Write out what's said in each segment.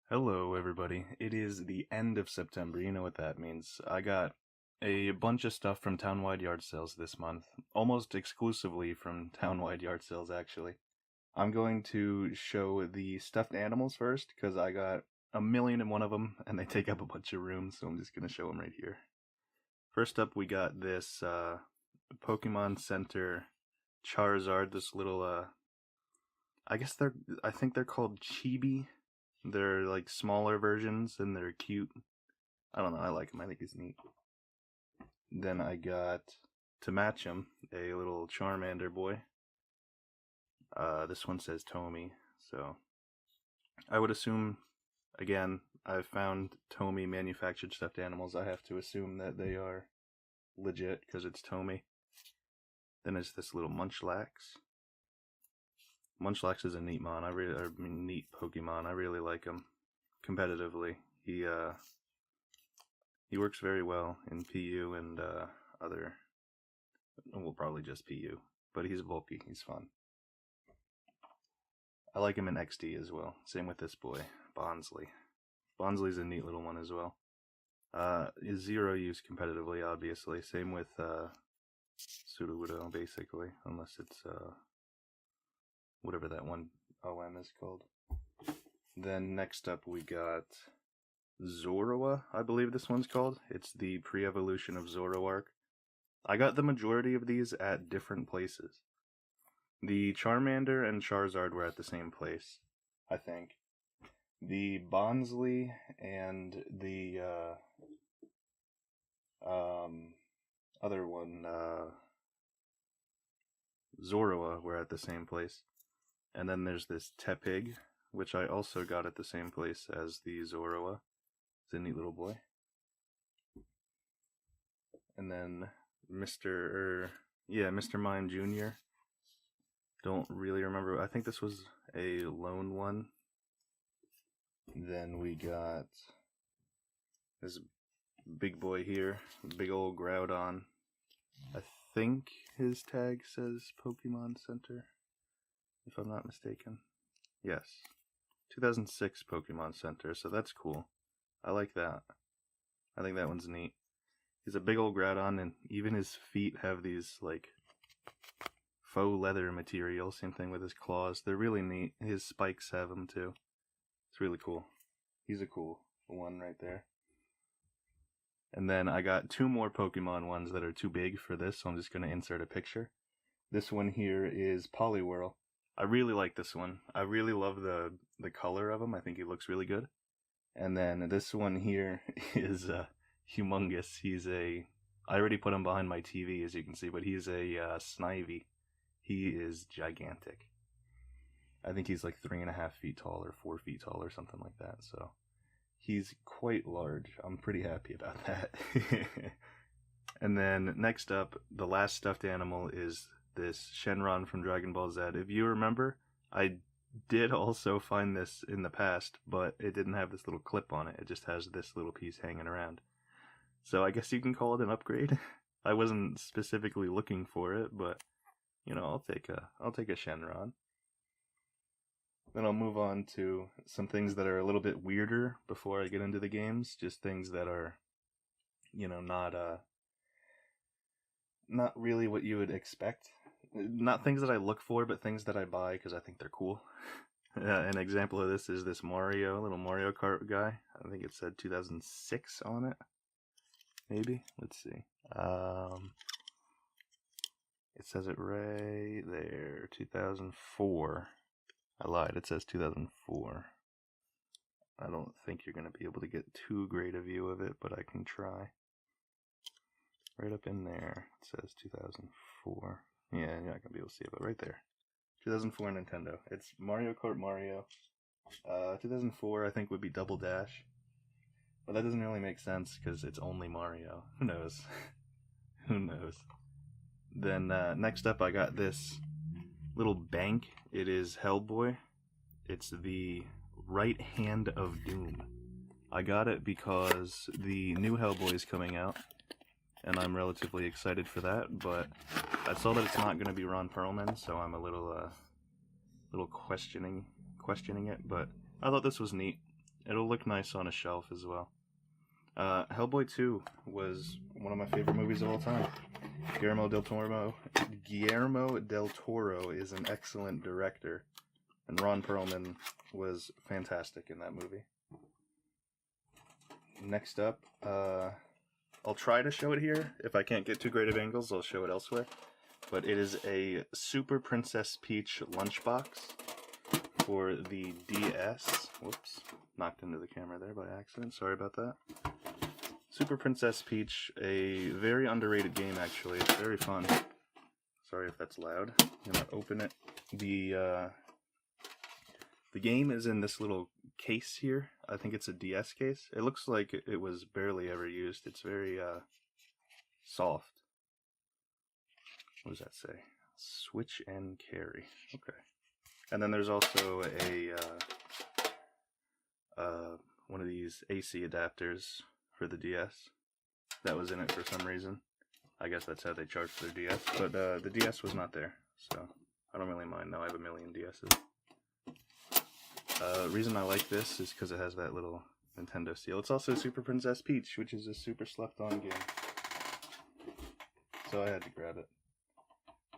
Hello, everybody. It is the end of September. You know what that means. I got a bunch of stuff from town-wide yard sales this month, almost exclusively from town-wide yard sales, actually. I'm going to show the stuffed animals first, because I got a million and one of them, and they take up a bunch of room, so I'm just going to show them right here. First up, we got this Pokemon Center Charizard, this little, I think they're called Chibi. They're like smaller versions and they're cute. I don't know, I like them. I think he's neat. Then I got, to match him, a little Charmander boy. This one says Tomy, so I would assume, again, I've found Tomy manufactured stuffed animals. I have to assume that they are legit because it's Tomy. Then there's this little Munchlax. Munchlax is a neat neat Pokemon. I really like him competitively. He works very well in PU and other, well, probably just PU, but he's bulky. He's fun. I like him in XD as well. Same with this boy, Bonsley. Bonsley's a neat little one as well. Is zero use competitively, obviously. Same with Sudowoodo, basically, unless it's whatever that one OM is called. Then next up we got Zorua, I believe this one's called. It's the pre-evolution of Zoroark. I got the majority of these at different places. The Charmander and Charizard were at the same place, I think. The Bonsley and the other one, Zorua, were at the same place. And then there's this Tepig, which I also got at the same place as the Zorua. It's a neat little boy. And then Mr. Mime Jr. Don't really remember. I think this was a lone one. Then we got this big boy here, big old Groudon. I think his tag says Pokemon Center, if I'm not mistaken. Yes. 2006 Pokemon Center, so that's cool. I like that. I think that one's neat. He's a big old Groudon, and even his feet have these, like, faux leather material. Same thing with his claws. They're really neat. His spikes have them, too. It's really cool. He's a cool one right there. And then I got two more Pokemon ones that are too big for this, so I'm just going to insert a picture. This one here is Poliwhirl. I really like this one. I really love the color of him. I think he looks really good. And then this one here is humongous. I already put him behind my TV, as you can see, but he's a Snivy. He is gigantic. I think he's like 3.5 feet tall or 4 feet tall or something like that. So he's quite large. I'm pretty happy about that. And then next up, the last stuffed animal is this Shenron from Dragon Ball Z. If you remember, I did also find this in the past, but it didn't have this little clip on it. It just has this little piece hanging around. So I guess you can call it an upgrade. I wasn't specifically looking for it, but you know, I'll take a Shenron. Then I'll move on to some things that are a little bit weirder before I get into the games. Just things that are, you know, not really what you would expect. Not things that I look for, but things that I buy because I think they're cool. An example of this is this little Mario Kart guy. I think it said 2006 on it. Maybe? Let's see. It says it right there. 2004. I lied. It says 2004. I don't think you're going to be able to get too great a view of it, but I can try. Right up in there, it says 2004. Yeah, you're not going to be able to see it, but right there. 2004 Nintendo. It's Mario Kart Mario. 2004, I think, would be Double Dash. But that doesn't really make sense, because it's only Mario. Who knows? Who knows? Then, next up, I got this little bank. It is Hellboy. It's the right hand of Doom. I got it because the new Hellboy is coming out, and I'm relatively excited for that, but I saw that it's not going to be Ron Perlman, so I'm a little questioning it, but I thought this was neat. It'll look nice on a shelf as well. Hellboy 2 was one of my favorite movies of all time. Guillermo del Toro is an excellent director, and Ron Perlman was fantastic in that movie. Next up, I'll try to show it here. If I can't get too great of angles, I'll show it elsewhere. But it is a Super Princess Peach lunchbox for the DS. Whoops, knocked into the camera there by accident. Sorry about that. Super Princess Peach, a very underrated game actually. It's very fun. Sorry if that's loud. I'm gonna open it. The game is in this little case here. I think it's a DS case. It looks like it was barely ever used. It's very soft. What does that say? Switch and carry. Okay. And then there's also a one of these AC adapters for the DS that was in it for some reason. I guess that's how they charge for their DS. But the DS was not there, so I don't really mind. Now I have a million DSs. Reason I like this is because it has that little Nintendo seal. It's also Super Princess Peach, which is a super slept-on game. So I had to grab it.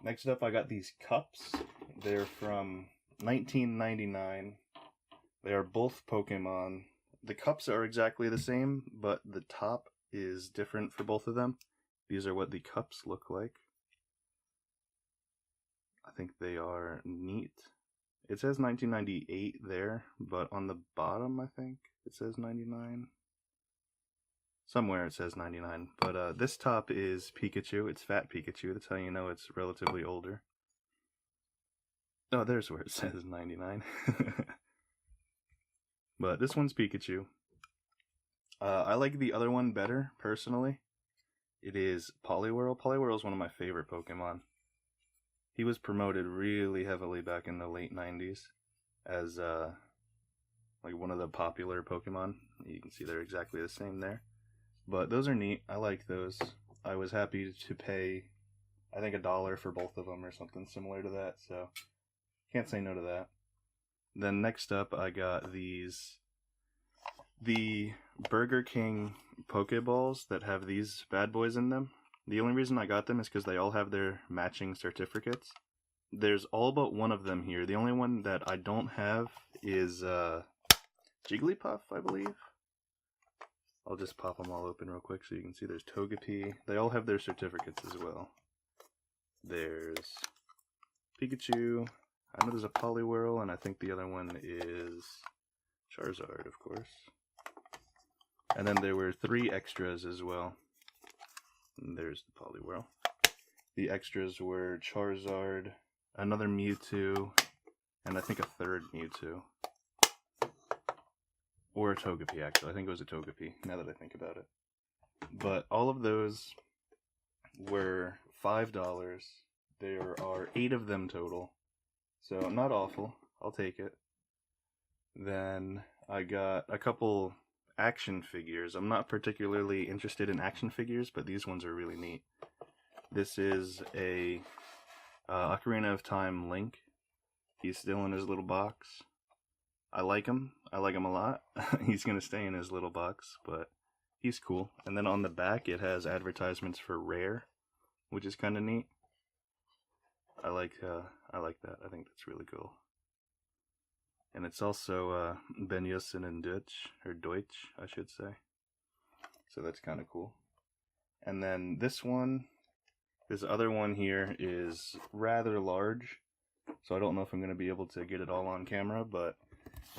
Next up, I got these cups. They're from 1999. They are both Pokemon. The cups are exactly the same, but the top is different for both of them. These are what the cups look like. I think they are neat. It says 1998 there, but on the bottom, I think it says 99. Somewhere it says 99, but this top is Pikachu. It's Fat Pikachu. That's how you know it's relatively older. Oh, there's where it says 99. But this one's Pikachu. I like the other one better, personally. It is Poliwhirl. Poliwhirl is one of my favorite Pokemon. He was promoted really heavily back in the late 90s as like one of the popular Pokemon. You can see they're exactly the same there. But those are neat. I like those. I was happy to pay, I think, $1 for both of them or something similar to that, so can't say no to that. Then next up, I got the Burger King Pokeballs that have these bad boys in them. The only reason I got them is because they all have their matching certificates. There's all but one of them here. The only one that I don't have is Jigglypuff, I believe. I'll just pop them all open real quick so you can see there's Togepi. They all have their certificates as well. There's Pikachu. I know there's a Poliwhirl, and I think the other one is Charizard, of course. And then there were 3 extras as well. And there's the Poliwhirl. The extras were Charizard, another Mewtwo, and I think a 3rd Mewtwo. Or a Togepi, actually. I think it was a Togepi, now that I think about it. But all of those were $5. There are 8 of them total. So, not awful. I'll take it. Then I got a couple action figures. I'm not particularly interested in action figures, but these ones are really neat. This is a Ocarina of Time Link. He's still in his little box. I like him. I like him a lot. He's going to stay in his little box, but he's cool. And then on the back, it has advertisements for Rare, which is kind of neat. I like that. I think that's really cool. And it's also Benjussen in Deutsch, or Deutsch, I should say. So that's kind of cool. And then this other one here is rather large. So I don't know if I'm going to be able to get it all on camera, but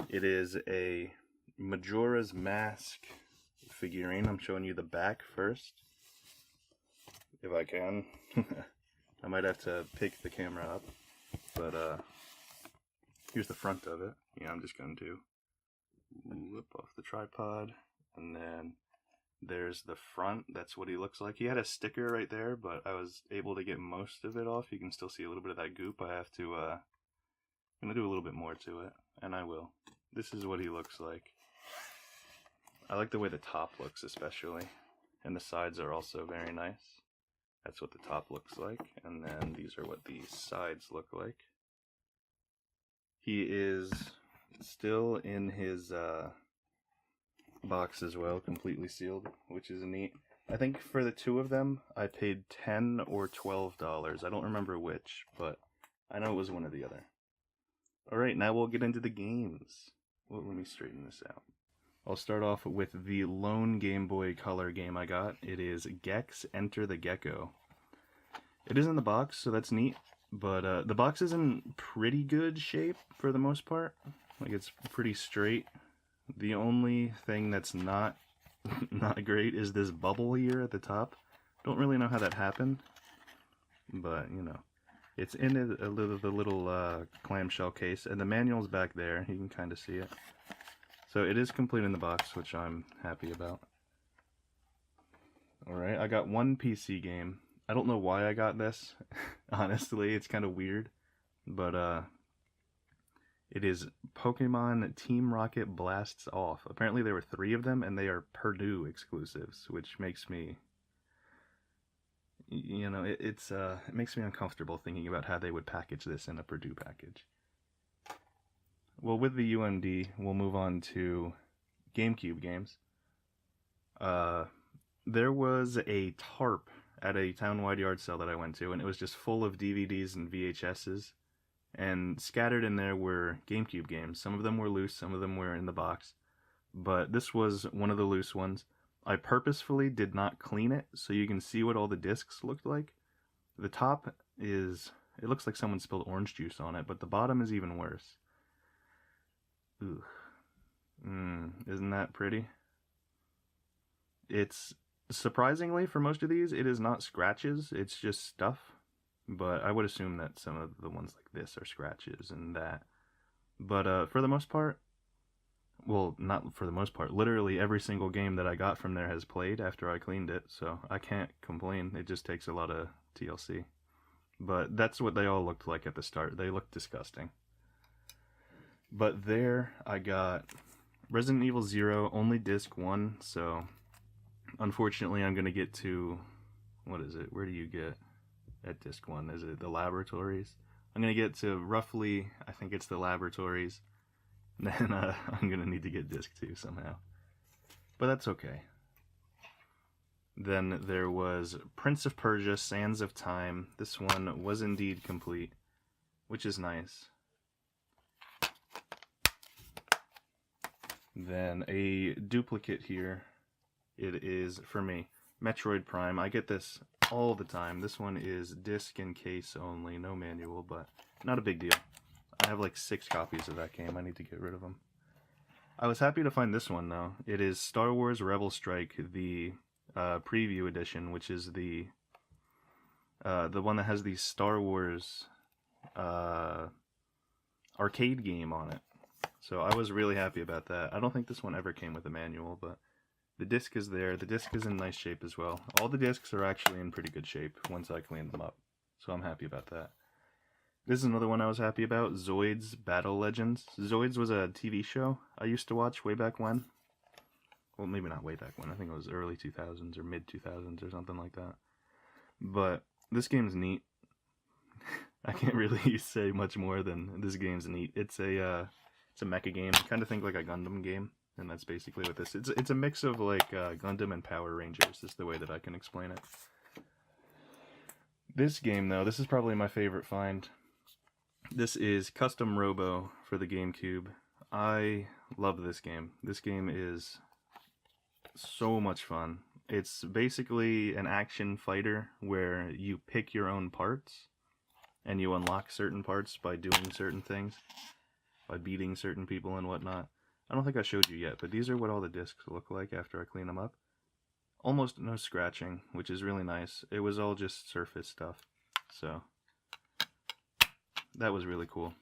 it is a Majora's Mask figurine. I'm showing you the back first, if I can. I might have to pick the camera up, but here's the front of it. Yeah, I'm just going to whip off the tripod, and then there's the front. That's what he looks like. He had a sticker right there, but I was able to get most of it off. You can still see a little bit of that goop. I have to, I'm going to do a little bit more to it, and I will. This is what he looks like. I like the way the top looks especially, and the sides are also very nice. That's what the top looks like, and then these are what the sides look like. He is still in his box as well, completely sealed, which is neat. I think for the two of them, I paid $10 or $12. I don't remember which, but I know it was one or the other. Alright, now we'll get into the games. Well, let me straighten this out. I'll start off with the lone Game Boy Color game I got. It is Gex Enter the Gecko. It is in the box, so that's neat, but the box is in pretty good shape for the most part. Like, it's pretty straight. The only thing that's not great is this bubble here at the top. Don't really know how that happened, but you know, it's in the little clamshell case, and the manual's back there. You can kind of see it. So it is complete in the box, which I'm happy about. Alright, I got one PC game. I don't know why I got this. Honestly, it's kind of weird, but it is Pokemon Team Rocket Blasts Off. Apparently there were 3 of them, and they are Purdue exclusives, which makes me, you know, it makes me uncomfortable thinking about how they would package this in a Purdue package. Well, with the UMD, we'll move on to GameCube games. There was a tarp at a town-wide yard sale that I went to, and it was just full of DVDs and VHSs. And scattered in there were GameCube games. Some of them were loose, some of them were in the box. But this was one of the loose ones. I purposefully did not clean it, so you can see what all the discs looked like. The top is, it looks like someone spilled orange juice on it, but the bottom is even worse. Ugh. Isn't that pretty? It's, surprisingly, for most of these, it is not scratches, it's just stuff. But I would assume that some of the ones like this are scratches and that. But for the most part, well, not for the most part, literally every single game that I got from there has played after I cleaned it, so I can't complain. It just takes a lot of TLC. But that's what they all looked like at the start. They looked disgusting. But there I got Resident Evil 0, only disc 1, so unfortunately I'm going to get to, what is it, where do you get at disc 1? Is it the laboratories? I'm going to get to roughly, I think it's the laboratories. Then I'm going to need to get disc 2 somehow. But that's okay. Then there was Prince of Persia, Sands of Time. This one was indeed complete, which is nice. Then a duplicate here. It is, for me, Metroid Prime. I get this all the time. This one is disc and case only, no manual, but not a big deal. I have like 6 copies of that game. I need to get rid of them. I was happy to find this one, though. It is Star Wars Rebel Strike, the preview edition, which is the one that has the Star Wars arcade game on it. So I was really happy about that. I don't think this one ever came with a manual, but the disc is there. The disc is in nice shape as well. All the discs are actually in pretty good shape once I cleaned them up, so I'm happy about that. This is another one I was happy about, Zoids Battle Legends. Zoids was a TV show I used to watch way back when. Well, maybe not way back when. I think it was early 2000s or mid 2000s or something like that. But this game's neat. I can't really say much more than this game's neat. It's a mecha game. I kind of think like a Gundam game. And that's basically what this is. It's a mix of like Gundam and Power Rangers is the way that I can explain it. This game, though, this is probably my favorite find. This is Custom Robo for the GameCube. I love this game. This game is so much fun. It's basically an action fighter where you pick your own parts and you unlock certain parts by doing certain things, by beating certain people and whatnot. I don't think I showed you yet, but these are what all the discs look like after I clean them up. Almost no scratching, which is really nice. It was all just surface stuff, so that was really cool.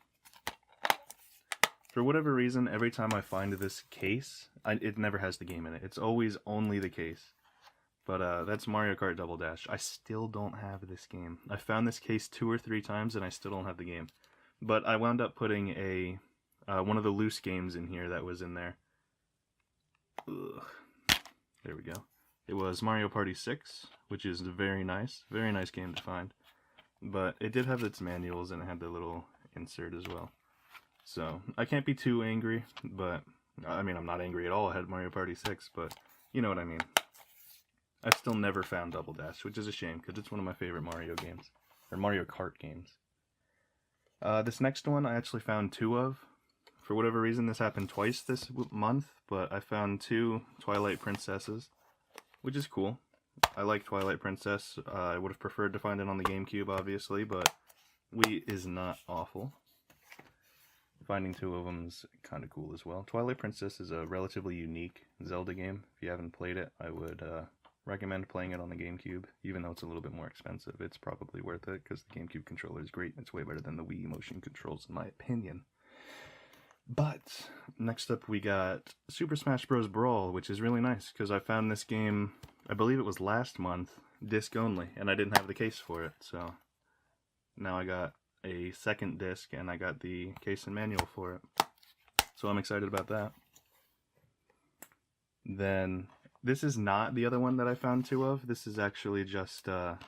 For whatever reason, every time I find this case, it never has the game in it. It's always only the case. But that's Mario Kart Double Dash. I still don't have this game. I found this case 2 or 3 times, and I still don't have the game. But I wound up putting a one of the loose games in here that was in there. Ugh. There we go. It was Mario Party 6, which is very nice game to find. But it did have its manuals and it had the little insert as well. So I can't be too angry, but I mean, I'm not angry at all. I had Mario Party 6, but you know what I mean. I still never found Double Dash, which is a shame, because it's one of my favorite Mario games. Or Mario Kart games. This next one I actually found 2 of. For whatever reason, this happened twice this month, but I found 2 Twilight Princesses, which is cool. I like Twilight Princess. I would have preferred to find it on the GameCube, obviously, but Wii is not awful. Finding 2 of them is kind of cool as well. Twilight Princess is a relatively unique Zelda game. If you haven't played it, I would recommend playing it on the GameCube, even though it's a little bit more expensive. It's probably worth it, because the GameCube controller is great. It's way better than the Wii motion controls, in my opinion. But, next up we got Super Smash Bros. Brawl, which is really nice, because I found this game, I believe it was last month, disc only, and I didn't have the case for it, so now I got a second disc, and I got the case and manual for it. So I'm excited about that. Then, this is not the other one that I found 2 of. This is actually just a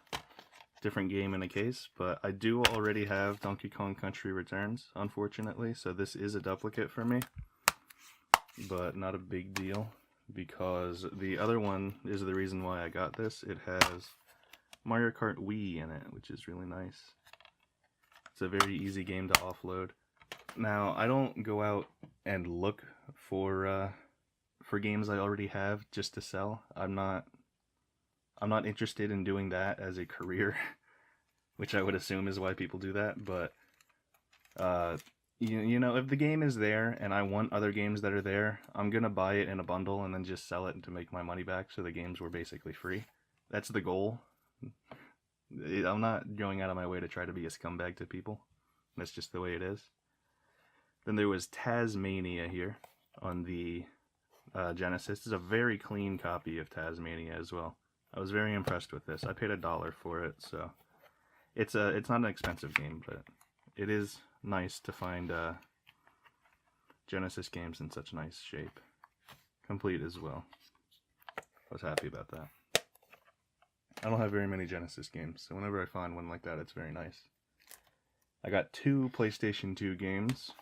different game in a case, but I do already have Donkey Kong Country Returns, unfortunately, so this is a duplicate for me. But not a big deal, because the other one is the reason why I got this. It has Mario Kart Wii in it, which is really nice. It's a very easy game to offload. Now, I don't go out and look for games I already have just to sell. I'm not interested in doing that as a career, which I would assume is why people do that. But you know, if the game is there and I want other games that are there, I'm gonna buy it in a bundle and then just sell it to make my money back, so the games were basically free. That's the goal. I'm not going out of my way to try to be a scumbag to people. That's just the way it is. Then there was Tasmania here on the Genesis. This is a very clean copy of Tasmania as well. I was very impressed with this. I paid $1 for it, so it's not an expensive game, but it is nice to find Genesis games in such nice shape. Complete as well. I was happy about that. I don't have very many Genesis games, so whenever I find one like that, it's very nice. I got 2 PlayStation 2 games.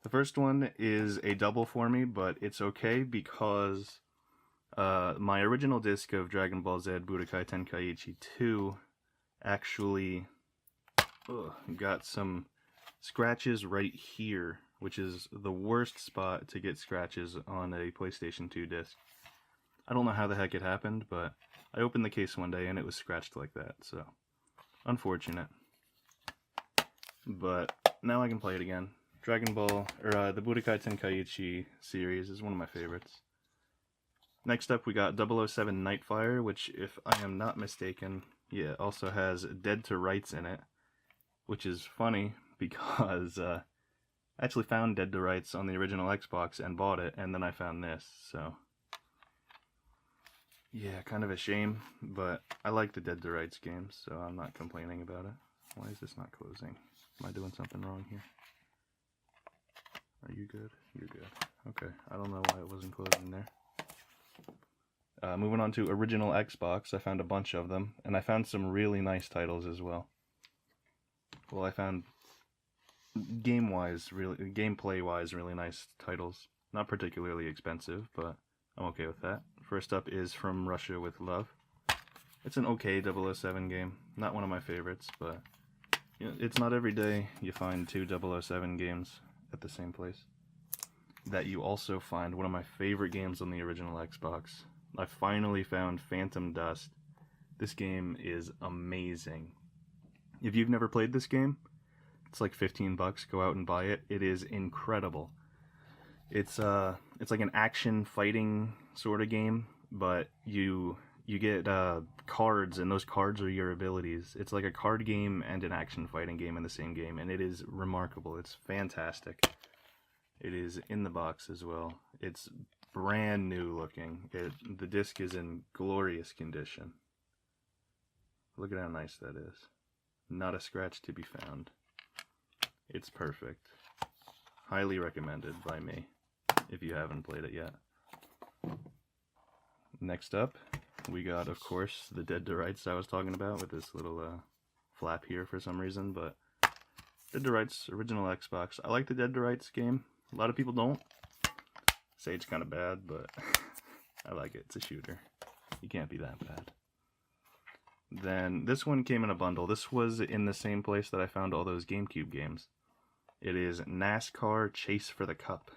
The first one is a double for me, but it's okay because my original disc of Dragon Ball Z Budokai Tenkaichi 2 actually got some scratches right here, which is the worst spot to get scratches on a PlayStation 2 disc. I don't know how the heck it happened, but I opened the case one day and it was scratched like that, so unfortunate. But now I can play it again. Dragon Ball, or the Budokai Tenkaichi series is one of my favorites. Next up we got 007 Nightfire, which, if I am not mistaken, yeah, also has Dead to Rights in it, which is funny because I actually found Dead to Rights on the original Xbox and bought it, and then I found this, so yeah, kind of a shame, but I like the Dead to Rights games, so I'm not complaining about it. Why is this not closing? Am I doing something wrong here? Are you good? You're good. Okay, I don't know why it wasn't closing there. Moving on to original Xbox, I found a bunch of them, and I found some really nice titles as well. Well, I found gameplay-wise, really nice titles. Not particularly expensive, but I'm okay with that. First up is From Russia with Love. It's an okay 007 game. Not one of my favorites, but you know, it's not every day you find 2 007 games at the same place. That you also find one of my favorite games on the original Xbox. I finally found Phantom Dust. This game is amazing. If you've never played this game, it's like $15. Go out and buy it. It is incredible. It's like an action fighting sort of game, but you get cards, and those cards are your abilities. It's like a card game and an action fighting game in the same game, and it is remarkable. It's fantastic. It is in the box as well. It's brand new looking. The disc is in glorious condition. Look at how nice that is. Not a scratch to be found. It's perfect. Highly recommended by me if you haven't played it yet. Next up, we got, of course, the Dead to Rights I was talking about with this little flap here for some reason, but Dead to Rights, original Xbox. I like the Dead to Rights game. A lot of people don't. say it's kind of bad, but I like it. It's a shooter. You can't be that bad. Then this one came in a bundle. This was in the same place that I found all those GameCube games. It is NASCAR Chase for the Cup.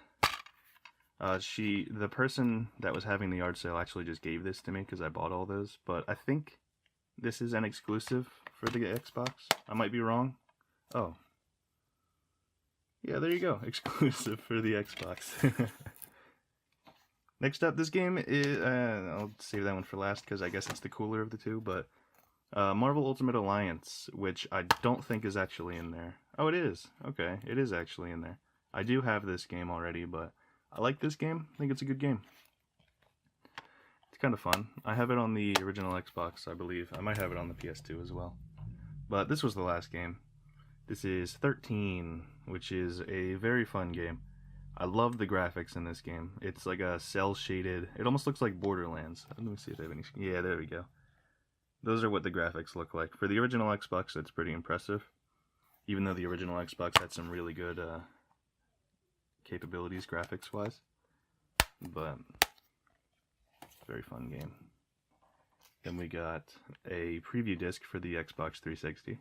The person that was having the yard sale actually just gave this to me because I bought all those, but I think this is an exclusive for the Xbox. I might be wrong. Oh. Yeah, there you go. Exclusive for the Xbox. Next up, this game is... I'll save that one for last because I guess it's the cooler of the two, but... Marvel Ultimate Alliance, which I don't think is actually in there. Oh, it is. Okay, it is actually in there. I do have this game already, but I like this game. I think it's a good game. It's kind of fun. I have it on the original Xbox, I believe. I might have it on the PS2 as well. But this was the last game. This is 13, which is a very fun game. I love the graphics in this game. It's like a cel-shaded... It almost looks like Borderlands. Let me see if I have any... Yeah, there we go. Those are what the graphics look like. For the original Xbox, it's pretty impressive. Even though the original Xbox had some really good capabilities graphics-wise. But, very fun game. Then we got a preview disc for the Xbox 360.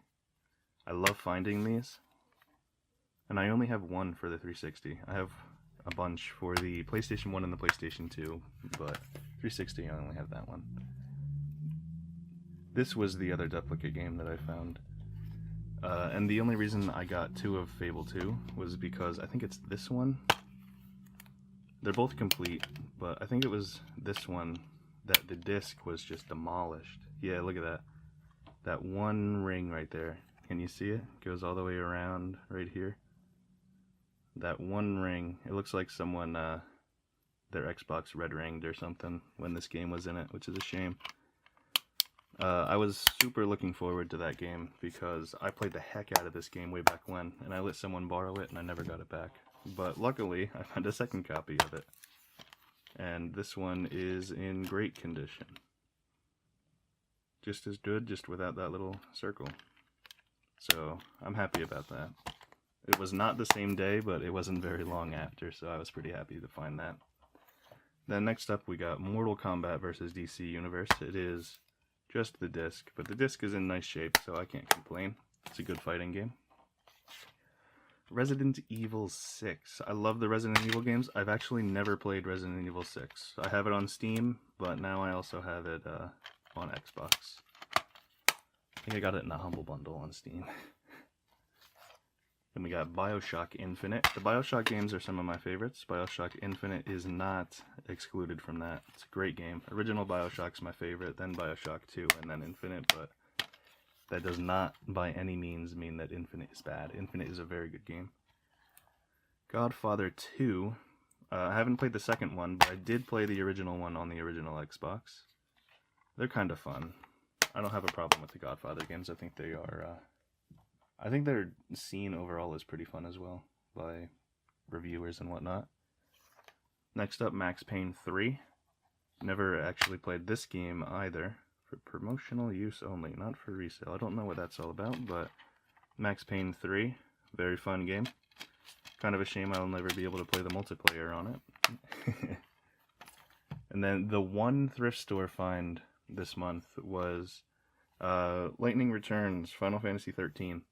I love finding these. And I only have one for the 360. I have a bunch for the PlayStation 1 and the PlayStation 2, but 360 I only have that one. This was the other duplicate game that I found. And the only reason I got 2 of Fable 2 was because I think it's this one. They're both complete, but I think it was this one that the disc was just demolished. Yeah, look at that. That one ring right there. Can you see it? It goes all the way around right here. That one ring. It looks like someone, their Xbox red ringed or something when this game was in it, which is a shame. I was super looking forward to that game because I played the heck out of this game way back when, and I let someone borrow it and I never got it back. But luckily, I found a second copy of it. And this one is in great condition. Just as good, just without that little circle. So, I'm happy about that. It was not the same day, but it wasn't very long after, so I was pretty happy to find that. Then next up, we got Mortal Kombat vs. DC Universe. It is just the disc, but the disc is in nice shape, so I can't complain. It's a good fighting game. Resident Evil 6. I love the Resident Evil games. I've actually never played Resident Evil 6. I have it on Steam, but now I also have it on Xbox. I think I got it in a Humble Bundle on Steam. Then we got BioShock Infinite. The BioShock games are some of my favorites. BioShock Infinite is not excluded from that. It's a great game. Original BioShock's my favorite, then BioShock 2, and then Infinite, but that does not by any means mean that Infinite is bad. Infinite is a very good game. Godfather 2. I haven't played the second one, but I did play the original one on the original Xbox. They're kind of fun. I don't have a problem with the Godfather games. I think they are... I think their scene overall is pretty fun as well, by reviewers and whatnot. Next up, Max Payne 3. Never actually played this game either. For promotional use only, not for resale. I don't know what that's all about, but Max Payne 3, very fun game. Kind of a shame I'll never be able to play the multiplayer on it. And then the one thrift store find this month was Lightning Returns, Final Fantasy 13.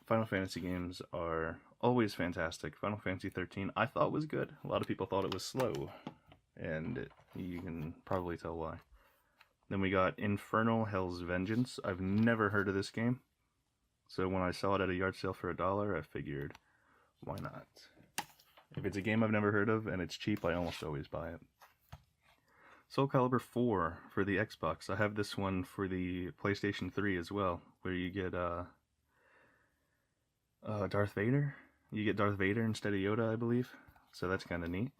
Final Fantasy games are always fantastic. Final Fantasy 13 I thought was good. A lot of people thought it was slow, and you can probably tell why. Then we got Infernal Hell's Vengeance. I've never heard of this game, so when I saw it at a yard sale for $1, I figured, why not? If it's a game I've never heard of and it's cheap, I almost always buy it. Soul Calibur 4 for the Xbox. I have this one for the PlayStation 3 as well, where you get Darth Vader. You get Darth Vader instead of Yoda, I believe. So that's kind of neat.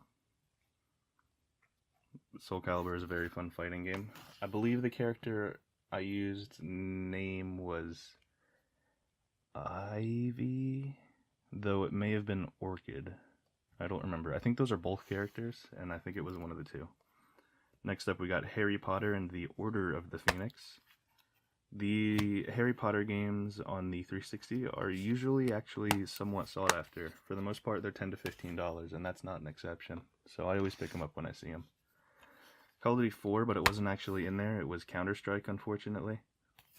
Soul Calibur is a very fun fighting game. I believe the character I used name was Ivy, though it may have been Orchid. I don't remember. I think those are both characters, and I think it was one of the two. Next up, we got Harry Potter and the Order of the Phoenix. The Harry Potter games on the 360 are usually actually somewhat sought after. For the most part, they're $10 to $15, and that's not an exception. So I always pick them up when I see them. Call of Duty 4, but it wasn't actually in there. It was Counter-Strike, unfortunately.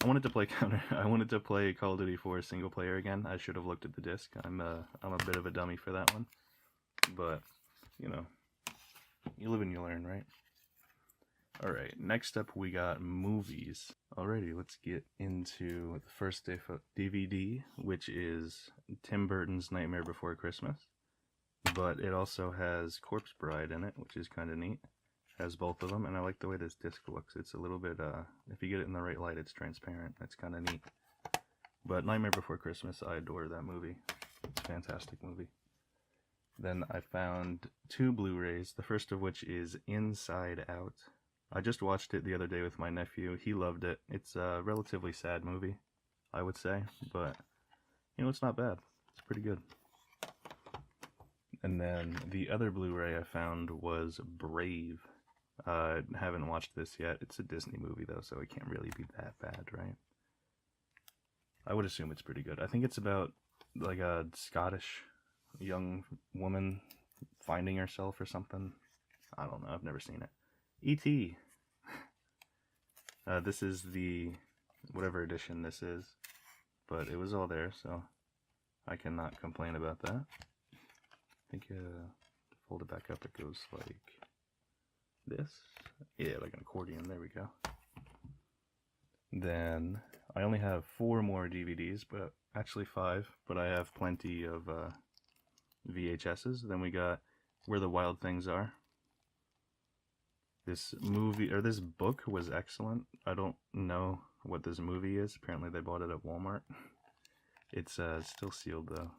I wanted to play Call of Duty 4 single player again. I should have looked at the disc. I'm a bit of a dummy for that one, but you know, you live and you learn, right? All right, next up we got movies. Alrighty, let's get into the first DVD, which is Tim Burton's Nightmare Before Christmas, but it also has Corpse Bride in it, which is kind of neat. Has both of them, and I like the way this disc looks. It's a little bit, if you get it in the right light, it's transparent. That's kind of neat. But Nightmare Before Christmas, I adore that movie. It's a fantastic movie. Then I found 2 Blu-rays, the first of which is Inside Out. I just watched it the other day with my nephew. He loved it. It's a relatively sad movie, I would say, but, you know, it's not bad. It's pretty good. And then the other Blu-ray I found was Brave. Haven't watched this yet. It's a Disney movie though, so it can't really be that bad, right? I would assume it's pretty good. I think it's about like a Scottish young woman finding herself or something. I don't know. I've never seen it. E.T. This is the whatever edition this is, but it was all there, so I cannot complain about that. I think fold it back up, it goes like this. Yeah, like an accordion. There we go. Then I only have 4 more DVDs, but actually 5, but I have plenty of VHSs. Then we got Where the Wild Things Are. This movie, or this book, was excellent. I don't know what this movie is. Apparently they bought it at Walmart. It's still sealed though.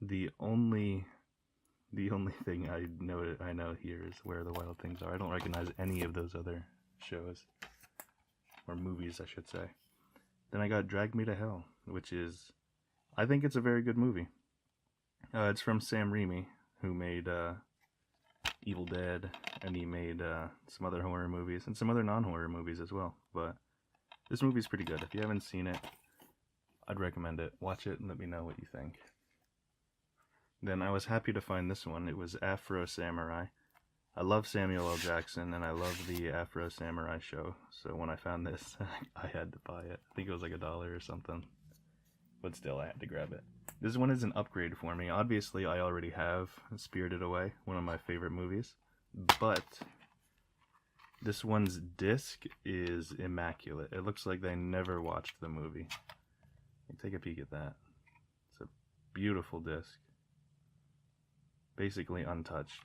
The only thing I know here is Where the Wild Things Are. I don't recognize any of those other shows, or movies I should say. Then I got Drag Me to Hell, which is, I think it's a very good movie. It's from Sam Raimi, who made Evil Dead, and he made some other horror movies, and some other non-horror movies as well. But this movie's pretty good. If you haven't seen it, I'd recommend it. Watch it and let me know what you think. Then I was happy to find this one. It was Afro Samurai. I love Samuel L. Jackson, and I love the Afro Samurai show. So when I found this, I had to buy it. I think it was like $1 or something. But still, I had to grab it. This one is an upgrade for me. Obviously, I already have Spirited Away, one of my favorite movies. But this one's disc is immaculate. It looks like they never watched the movie. Take a peek at that. It's a beautiful disc. Basically untouched.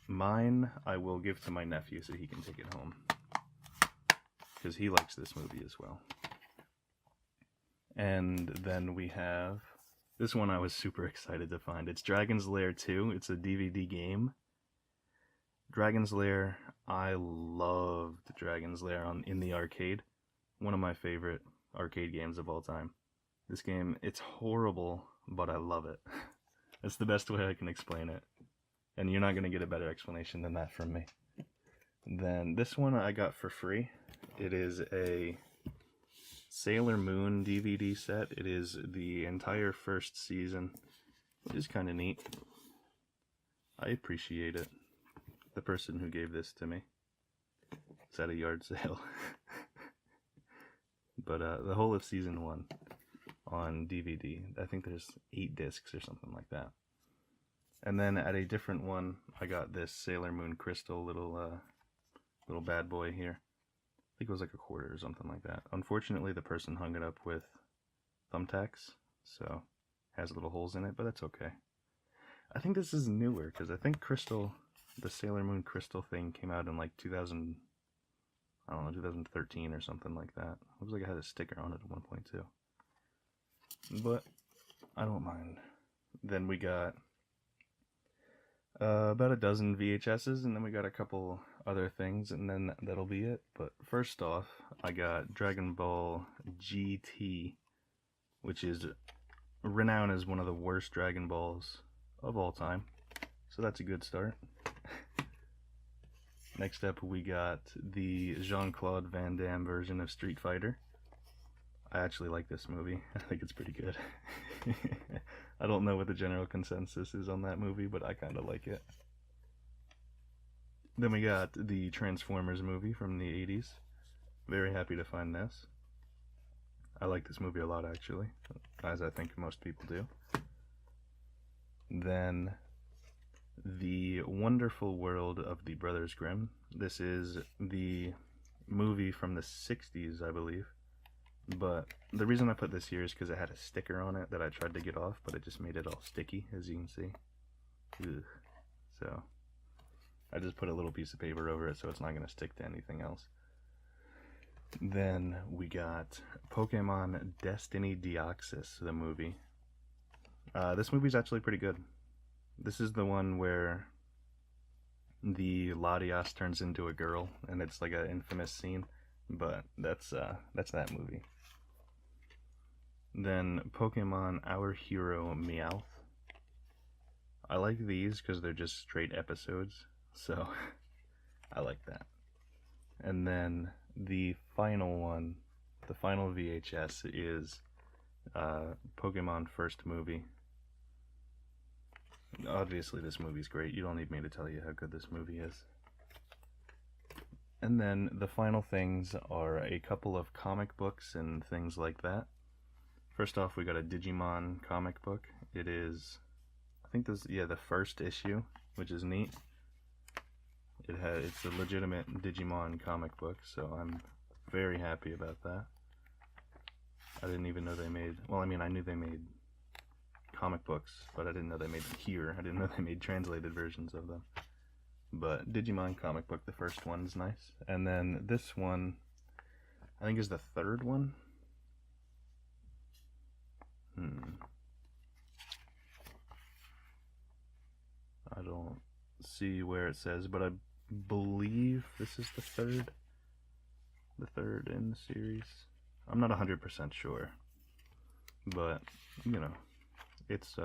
Mine I will give to my nephew so he can take it home, because he likes this movie as well. And then we have this one I was super excited to find. It's Dragon's Lair 2. It's a DVD game. Dragon's Lair, I loved Dragon's Lair in the arcade. One of my favorite arcade games of all time. This game, it's horrible, but I love it. That's the best way I can explain it. And you're not going to get a better explanation than that from me. Then this one I got for free. It is a Sailor Moon DVD set. It is the entire first season, which is kind of neat. I appreciate it. The person who gave this to me. It's at a yard sale. But the whole of season 1 on DVD. I think there's 8 discs or something like that. And then at a different one, I got this Sailor Moon Crystal little bad boy here. I think it was like $1 or something like that. Unfortunately, the person hung it up with thumbtacks, so it has little holes in it, but that's okay. I think this is newer, because I think Crystal, the Sailor Moon Crystal thing came out in like 2013 or something like that. Looks like it had a sticker on it at one point too. But I don't mind. Then we got about a dozen VHSs, and then we got a couple other things, and then that'll be it. But first off, I got Dragon Ball GT, which is renowned as one of the worst Dragon Balls of all time. So that's a good start. Next up, we got the Jean-Claude Van Damme version of Street Fighter. I actually like this movie. I think it's pretty good. I don't know what the general consensus is on that movie, but I kind of like it. Then we got the Transformers movie from the 80s. Very happy to find this. I like this movie a lot, actually, as I think most people do. Then The Wonderful World of the Brothers Grimm. This is the movie from the 60s, I believe. But the reason I put this here is because it had a sticker on it that I tried to get off, but it just made it all sticky, as you can see. Ugh. So I just put a little piece of paper over it so it's not going to stick to anything else. Then we got Pokemon Destiny Deoxys, the movie. This movie's actually pretty good. This is the one where the Latias turns into a girl, and it's like an infamous scene, but that's that movie. Then Pokemon Our Hero Meowth. I like these because they're just straight episodes, so I like that. And then the final one, the final VHS is Pokemon First Movie. Obviously this movie's great, you don't need me to tell you how good this movie is. And then the final things are a couple of comic books and things like that. First off, we got a Digimon comic book. It is, I think this, yeah, the first issue, which is neat. It's a legitimate Digimon comic book, so I'm very happy about that. I didn't even know they made, well, I mean, I knew they made comic books, but I didn't know they made them here. I didn't know they made translated versions of them. But Digimon comic book, the first one's nice. And then this one, I think is the third one. I don't see where it says, but I believe this is the third in the series. I'm not 100% sure, but you know, it's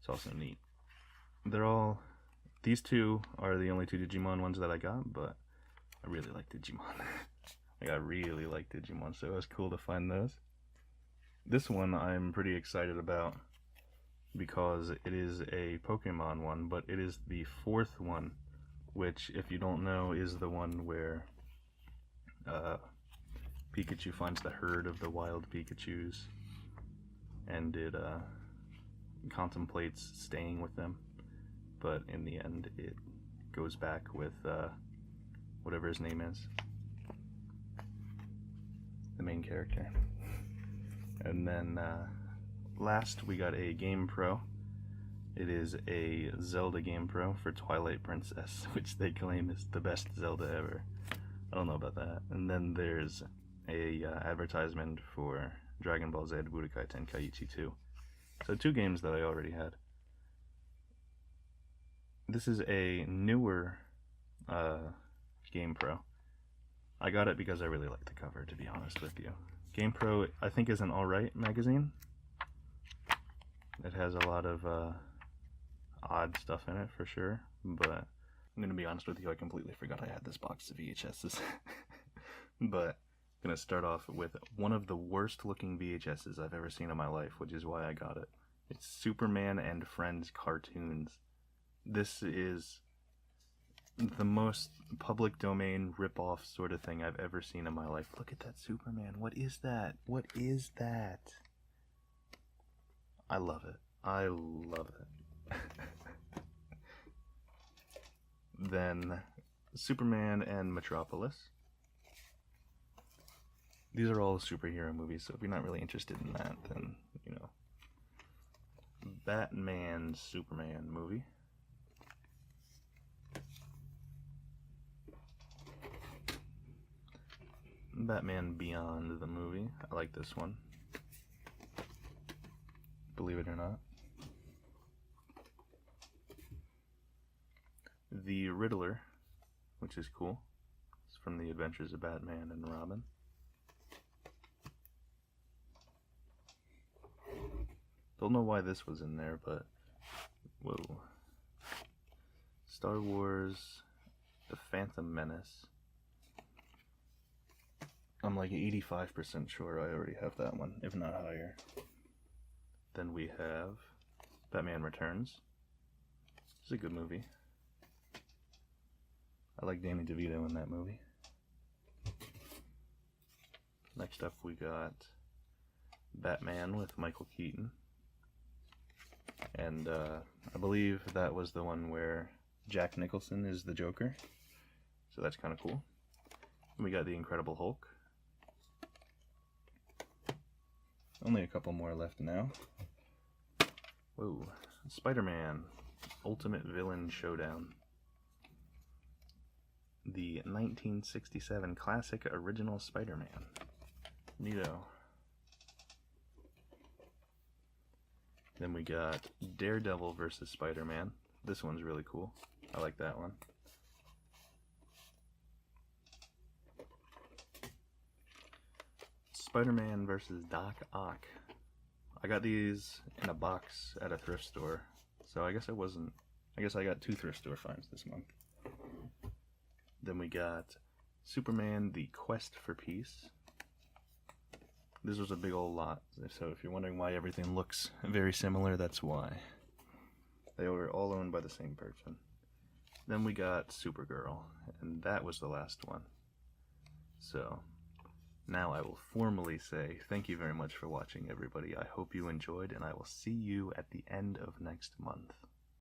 also neat. These two are the only two Digimon ones that I got, but I really like Digimon. Like, I really like Digimon, so it was cool to find those. This one I'm pretty excited about because it is a Pokemon one, but it is the fourth one, which, if you don't know, is the one where Pikachu finds the herd of the wild Pikachus, and it contemplates staying with them, but in the end it goes back with whatever his name is, the main character. And then last we got a Game Pro. It is a Zelda Game Pro for Twilight Princess, which they claim is the best Zelda ever. I don't know about that. And then there's a advertisement for Dragon Ball Z Budokai Tenkaichi 2. So 2 games that I already had. This is a newer Game Pro. I got it because I really like the cover, to be honest with you. Game Pro, I think, is an alright magazine. It has a lot of odd stuff in it, for sure, but I'm going to be honest with you, I completely forgot I had this box of VHSs. But I'm going to start off with one of the worst looking VHSs I've ever seen in my life, which is why I got it. It's Superman and Friends cartoons. This is the most public domain rip-off sort of thing I've ever seen in my life. Look at that Superman. What is that? What is that? I love it. I love it. Then Superman and Metropolis. These are all superhero movies, so if you're not really interested in that, then, you know. Batman Superman movie. Batman Beyond the movie. I like this one. Believe it or not. The Riddler, which is cool. It's from the Adventures of Batman and Robin. Don't know why this was in there, but whoa. Star Wars the Phantom Menace. I'm like 85% sure I already have that one, if not higher. Then we have Batman Returns. It's a good movie. I like Danny DeVito in that movie. Next up we got Batman with Michael Keaton. And I believe that was the one where Jack Nicholson is the Joker. So that's kind of cool. And we got The Incredible Hulk. Only a couple more left now. Whoa. Spider-Man Ultimate Villain Showdown. The 1967 classic original Spider-Man. Neato. Then we got Daredevil versus Spider-Man. This one's really cool. I like that one. Spider-Man versus Doc Ock. I got these in a box at a thrift store. So I guess I got 2 thrift store finds this month. Then we got Superman, The Quest for Peace. This was a big old lot, so if you're wondering why everything looks very similar, that's why. They were all owned by the same person. Then we got Supergirl, and that was the last one. So, now I will formally say thank you very much for watching, everybody. I hope you enjoyed, and I will see you at the end of next month.